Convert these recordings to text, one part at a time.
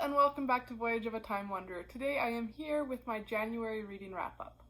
and welcome back to Voyage of a Time Wanderer. Today I am here with my January reading wrap-up.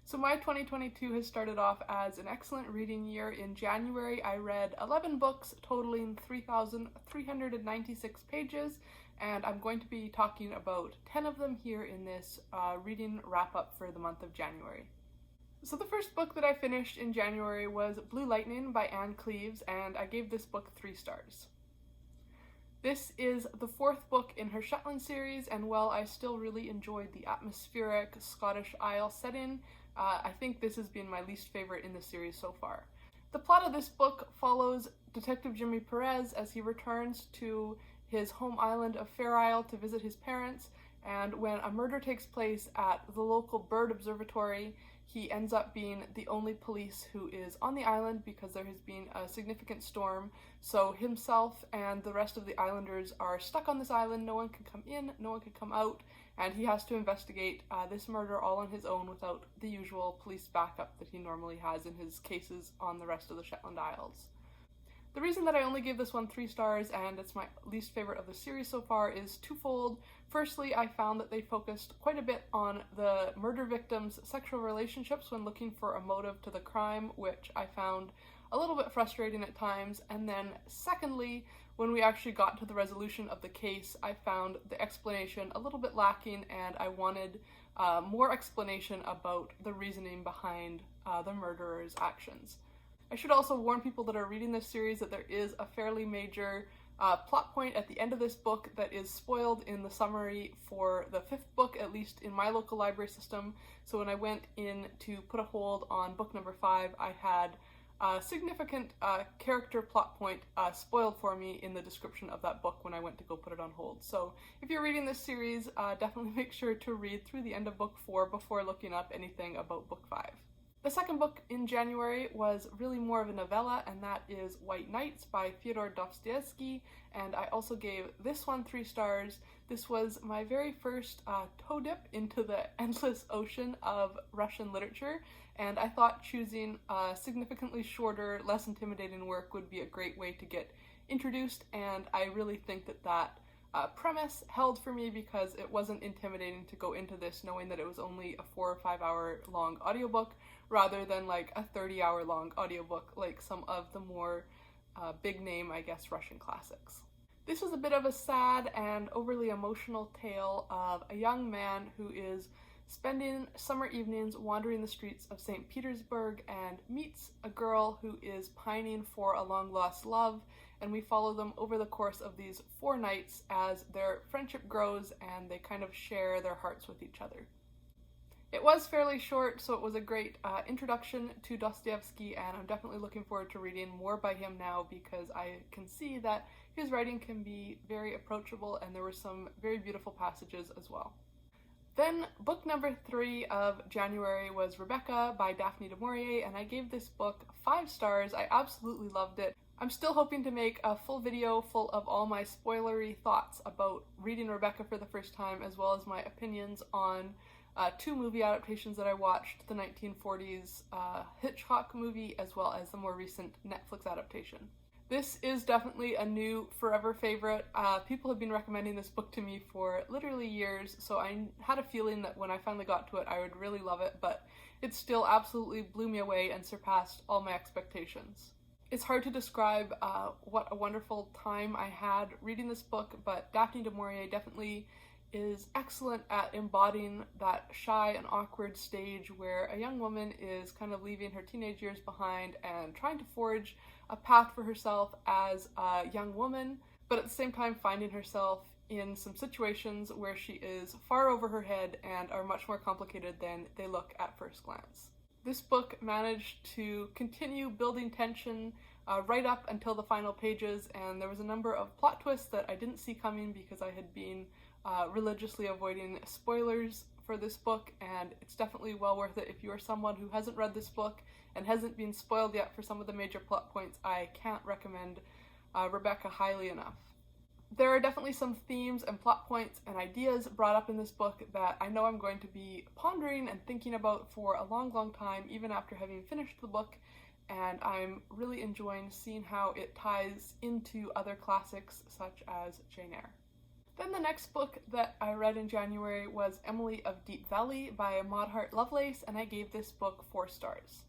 So my 2022 has started off as an excellent reading year. In January I read 11 books totaling 3,396 pages, and I'm going to be talking about 10 of them here in this reading wrap-up for the month of January. So the first book that I finished in January was Blue Lightning by Cleeves, and I gave this book 3 stars. This is the 4th book in her Shetland series, and while I still really enjoyed the atmospheric Scottish Isle setting, I think this has been my least favorite in the series so far. The plot of this book follows Detective Jimmy Perez as he returns to his home island of Fair Isle to visit his parents, and when a murder takes place at the local bird observatory, he ends up being the only police who is on the island because there has been a significant storm. So himself and the rest of the islanders are stuck on this island. No one can come in, no one can come out, and he has to investigate this murder all on his own without the usual police backup that he normally has in his cases on the rest of the Shetland Isles. The reason that I only gave this one 3 stars, and it's my least favorite of the series so far, is twofold. Firstly, I found that they focused quite a bit on the murder victims' sexual relationships when looking for a motive to the crime, which I found a little bit frustrating at times. And then secondly, when we actually got to the resolution of the case, I found the explanation a little bit lacking, and I wanted more explanation about the reasoning behind the murderer's actions. I should also warn people that are reading this series that there is a fairly major plot point at the end of this book that is spoiled in the summary for the 5th book, at least in my local library system. So when I went in to put a hold on book number 5, I had a significant character plot point spoiled for me in the description of that book when I went to go put it on hold. So if you're reading this series, definitely make sure to read through the end of book 4 before looking up anything about book 5. The second book in January was really more of a novella, and that is White Nights by Fyodor Dostoevsky, and I also gave this one 3 stars. This was my very first toe dip into the endless ocean of Russian literature, and I thought choosing a significantly shorter, less intimidating work would be a great way to get introduced, and I really think that that premise held for me because it wasn't intimidating to go into this knowing that it was only a 4 or 5 hour long audiobook rather than like a 30-hour long audiobook like some of the more big name, I guess, Russian classics. This was a bit of a sad and overly emotional tale of a young man who is spending summer evenings wandering the streets of St. Petersburg and meets a girl who is pining for a long-lost love, and we follow them over the course of these 4 nights as their friendship grows and they kind of share their hearts with each other. It was fairly short, so it was a great introduction to Dostoevsky, and I'm definitely looking forward to reading more by him now because I can see that his writing can be very approachable and there were some very beautiful passages as well. Then book number 3 of January was Rebecca by Daphne du Maurier, and I gave this book 5 stars. I absolutely loved it. I'm still hoping to make a full video full of all my spoilery thoughts about reading Rebecca for the first time, as well as my opinions on 2 movie adaptations that I watched, the 1940s Hitchcock movie, as well as the more recent Netflix adaptation. This is definitely a new forever favorite. People have been recommending this book to me for literally years, so I had a feeling that when I finally got to it I would really love it, but it still absolutely blew me away and surpassed all my expectations. It's hard to describe what a wonderful time I had reading this book, but Daphne du Maurier definitely is excellent at embodying that shy and awkward stage where a young woman is kind of leaving her teenage years behind and trying to forge a path for herself as a young woman, but at the same time finding herself in some situations where she is far over her head and are much more complicated than they look at first glance. This book managed to continue building tension right up until the final pages, and there was a number of plot twists that I didn't see coming because I had been religiously avoiding spoilers for this book, and it's definitely well worth it if you are someone who hasn't read this book and hasn't been spoiled yet for some of the major plot points. I can't recommend Rebecca highly enough. There are definitely some themes and plot points and ideas brought up in this book that I know I'm going to be pondering and thinking about for a long, long time, even after having finished the book, and I'm really enjoying seeing how it ties into other classics such as Jane Eyre. Then the next book that I read in January was Emily of Deep Valley by Hart Lovelace, and I gave this book 4 stars.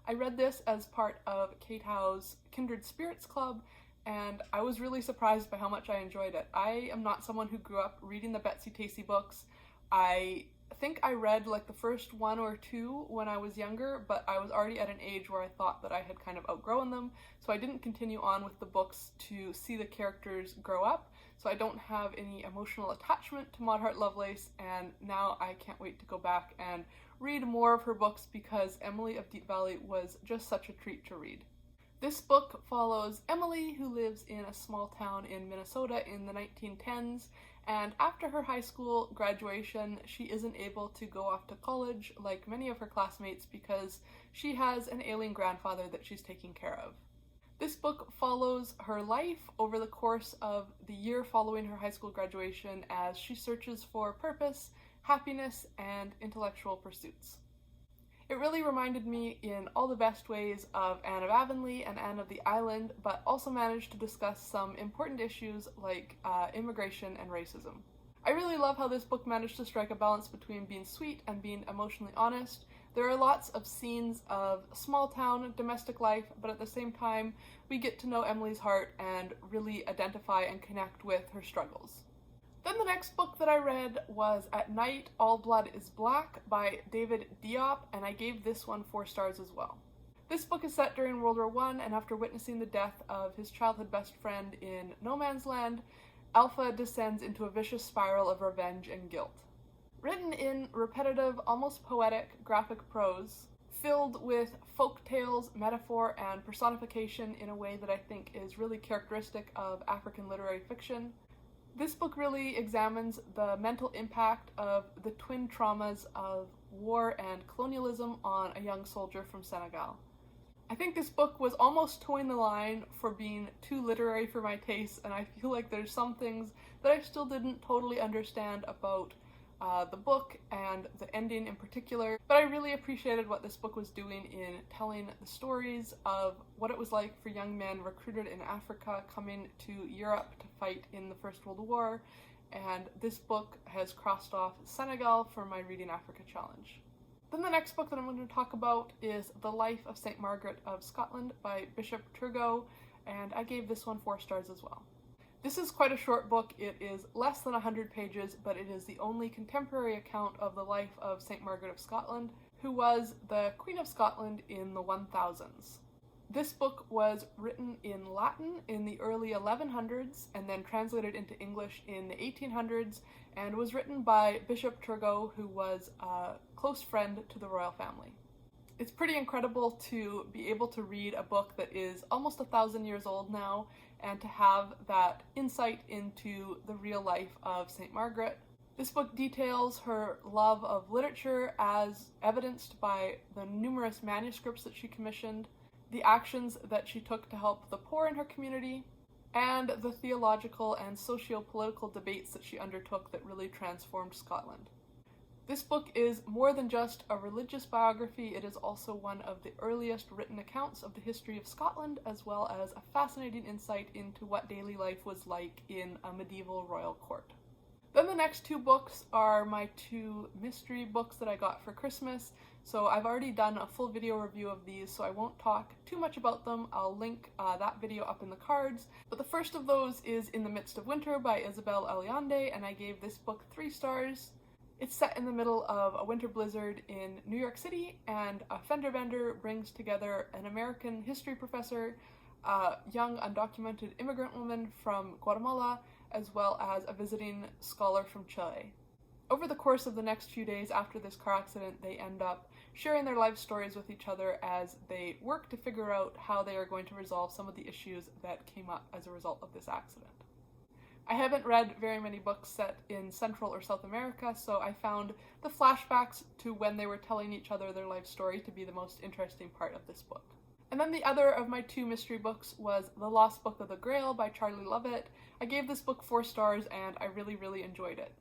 I read this as part of Kate Howe's Kindred Spirits Club, and I was really surprised by how much I enjoyed it. I am not someone who grew up reading the Betsy Tacy books. I think I read like the first 1 or 2 when I was younger, but I was already at an age where I thought that I had kind of outgrown them, so I didn't continue on with the books to see the characters grow up, so I don't have any emotional attachment to Hart Lovelace, and now I can't wait to go back and read more of her books because Emily of Deep Valley was just such a treat to read. This book follows Emily, who lives in a small town in Minnesota in the 1910s, and after her high school graduation, she isn't able to go off to college like many of her classmates because she has an ailing grandfather that she's taking care of. This book follows her life over the course of the year following her high school graduation as she searches for purpose, happiness, and intellectual pursuits. It really reminded me in all the best ways of Anne of Avonlea and Anne of the Island, but also managed to discuss some important issues like immigration and racism. I really love how this book managed to strike a balance between being sweet and being emotionally honest. There are lots of scenes of small town domestic life, but at the same time, we get to know Emily's heart and really identify and connect with her struggles. Then the next book that I read was At Night, All Blood is Black by David Diop, and I gave this one 4 stars as well. This book is set during World War I, and after witnessing the death of his childhood best friend in no man's land, Alpha descends into a vicious spiral of revenge and guilt. Written in repetitive, almost poetic, graphic prose, filled with folk tales, metaphor, and personification in a way that I think is really characteristic of African literary fiction, this book really examines the mental impact of the twin traumas of war and colonialism on a young soldier from Senegal. I think this book was almost towing the line for being too literary for my taste, and I feel like there's some things that I still didn't totally understand about the book and the ending in particular, but I really appreciated what this book was doing in telling the stories of what it was like for young men recruited in Africa coming to Europe to fight in the First World War, and this book has crossed off Senegal for my Reading Africa challenge. Then the next book that I'm going to talk about is The Life of St. Margaret of Scotland by Bishop Turgot, and I gave this one 4 stars as well. This is quite a short book. It is less than 100 pages, but it is the only contemporary account of the life of St. Margaret of Scotland, who was the Queen of Scotland in the 1000s. This book was written in Latin in the early 1100s and then translated into English in the 1800s, and was written by Bishop Turgot, who was a close friend to the royal family. It's pretty incredible to be able to read a book that is almost 1,000 years old now, and to have that insight into the real life of St. Margaret. This book details her love of literature as evidenced by the numerous manuscripts that she commissioned, the actions that she took to help the poor in her community, and the theological and socio-political debates that she undertook that really transformed Scotland. This book is more than just a religious biography, it is also one of the earliest written accounts of the history of Scotland, as well as a fascinating insight into what daily life was like in a medieval royal court. Then the next 2 books are my 2 mystery books that I got for Christmas, so I've already done a full video review of these, so I won't talk too much about them. I'll link that video up in the cards. But the first of those is In the Midst of Winter by Isabel Allende, and I gave this book 3 stars. It's set in the middle of a winter blizzard in New York City, and a fender bender brings together an American history professor, a young undocumented immigrant woman from Guatemala, as well as a visiting scholar from Chile. Over the course of the next few days after this car accident, they end up sharing their life stories with each other as they work to figure out how they are going to resolve some of the issues that came up as a result of this accident. I haven't read very many books set in Central or South America, so I found the flashbacks to when they were telling each other their life story to be the most interesting part of this book. And then the other of my 2 mystery books was The Lost Book of the Grail by Charlie Lovett. I gave this book 4 stars and I really enjoyed it.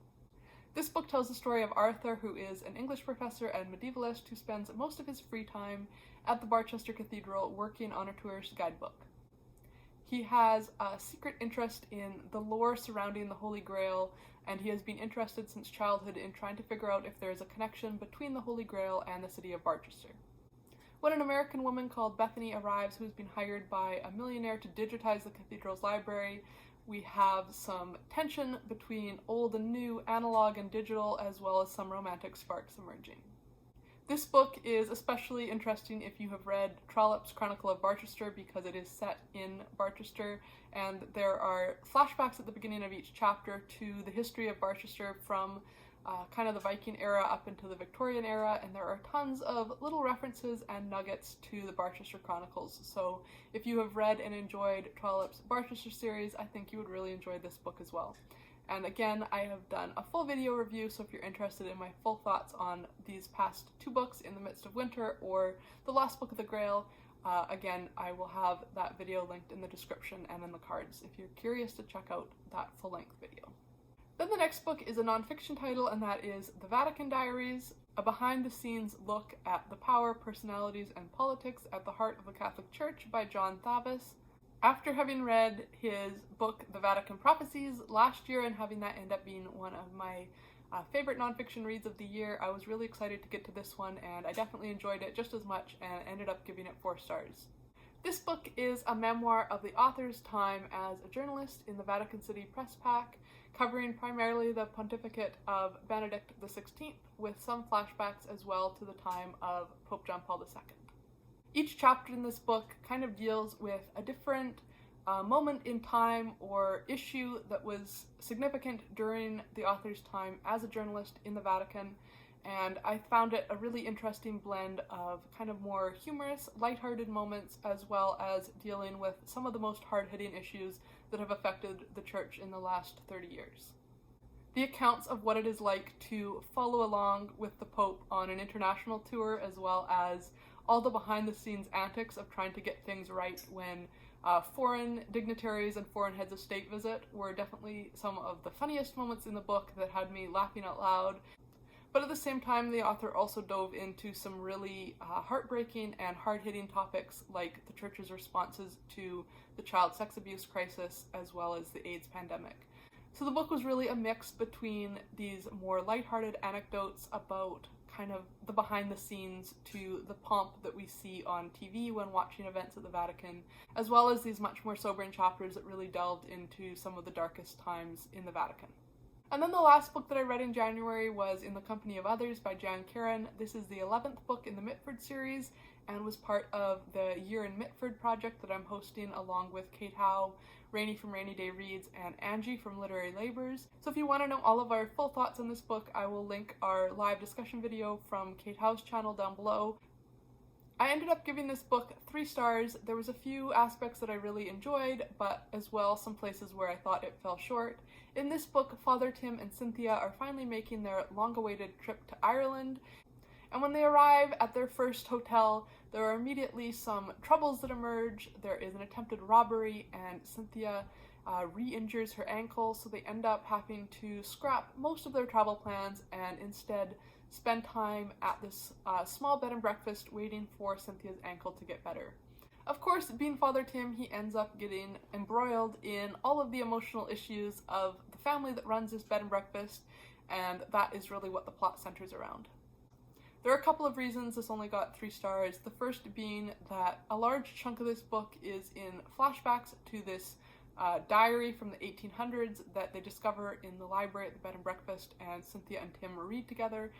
This book tells the story of Arthur, who is an English professor and medievalist who spends most of his free time at the Barchester Cathedral working on a tourist guidebook. He has a secret interest in the lore surrounding the Holy Grail, and he has been interested since childhood in trying to figure out if there is a connection between the Holy Grail and the city of Barchester. When an American woman called Bethany arrives, who has been hired by a millionaire to digitize the cathedral's library, we have some tension between old and new, analog and digital, as well as some romantic sparks emerging. This book is especially interesting if you have read Trollope's Chronicle of Barchester, because it is set in Barchester, and there are flashbacks at the beginning of each chapter to the history of Barchester from kind of the Viking era up into the Victorian era, and there are tons of little references and nuggets to the Barchester Chronicles. So if you have read and enjoyed Trollope's Barchester series, I think you would really enjoy this book as well. And again, I have done a full video review, so if you're interested in my full thoughts on these past two books, In the Midst of Winter or The Lost Book of the Grail, again, I will have that video linked in the description and in the cards if you're curious to check out that full-length video. Then the next book is a nonfiction title, and that is The Vatican Diaries, a behind-the-scenes look at the power, personalities, and politics at the heart of the Catholic Church by John Thavis. After having read his book, The Vatican Prophecies, last year, and having that end up being one of my favorite nonfiction reads of the year, I was really excited to get to this one, and I definitely enjoyed it just as much and ended up giving it 4 stars. This book is a memoir of the author's time as a journalist in the Vatican City press pack, covering primarily the pontificate of Benedict XVI, with some flashbacks as well to the time of Pope John Paul II. Each chapter in this book kind of deals with a different moment in time or issue that was significant during the author's time as a journalist in the Vatican, and I found it a really interesting blend of kind of more humorous, lighthearted moments, as well as dealing with some of the most hard-hitting issues that have affected the church in the last 30 years. The accounts of what it is like to follow along with the Pope on an international tour, as well as all the behind-the-scenes antics of trying to get things right when foreign dignitaries and foreign heads of state visit, were definitely some of the funniest moments in the book that had me laughing out loud. But at the same time, the author also dove into some really heartbreaking and hard-hitting topics, like the church's responses to the child sex abuse crisis, as well as the AIDS pandemic. So the book was really a mix between these more lighthearted anecdotes about kind of the behind-the-scenes to the pomp that we see on TV when watching events at the Vatican, as well as these much more sobering chapters that really delved into some of the darkest times in the Vatican. And then the last book that I read in January was In the Company of Others by Karon. This is the 11th book in the Mitford series and was part of the Year in Mitford project that I'm hosting along with Kate Howe, Rainey from Rainy Day Reads, and Angie from Literary Labors. So if you want to know all of our full thoughts on this book, I will link our live discussion video from Kate Howe's channel down below. I ended up giving this book 3 stars. There was a few aspects that I really enjoyed, but as well some places where I thought it fell short. In this book, Father Tim and Cynthia are finally making their long-awaited trip to Ireland, and when they arrive at their first hotel, there are immediately some troubles that emerge. There is an attempted robbery, and Cynthia re-injures her ankle, so they end up having to scrap most of their travel plans and instead spend time at this small bed and breakfast waiting for Cynthia's ankle to get better. Of course, being Father Tim, he ends up getting embroiled in all of the emotional issues of the family that runs this bed and breakfast, and that is really what the plot centers around. There are a couple of reasons this only got 3 stars, the first being that a large chunk of this book is in flashbacks to this diary from the 1800s that they discover in the library at the bed and breakfast, and Cynthia and Tim read together.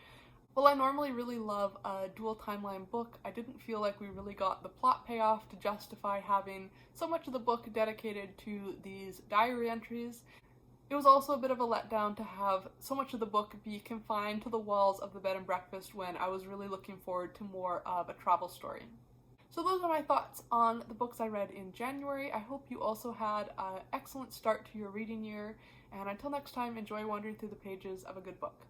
While I normally really love a dual timeline book, I didn't feel like we really got the plot payoff to justify having so much of the book dedicated to these diary entries. It was also a bit of a letdown to have so much of the book be confined to the walls of the bed and breakfast when I was really looking forward to more of a travel story. So those are my thoughts on the books I read in January. I hope you also had an excellent start to your reading year, and until next time, enjoy wandering through the pages of a good book.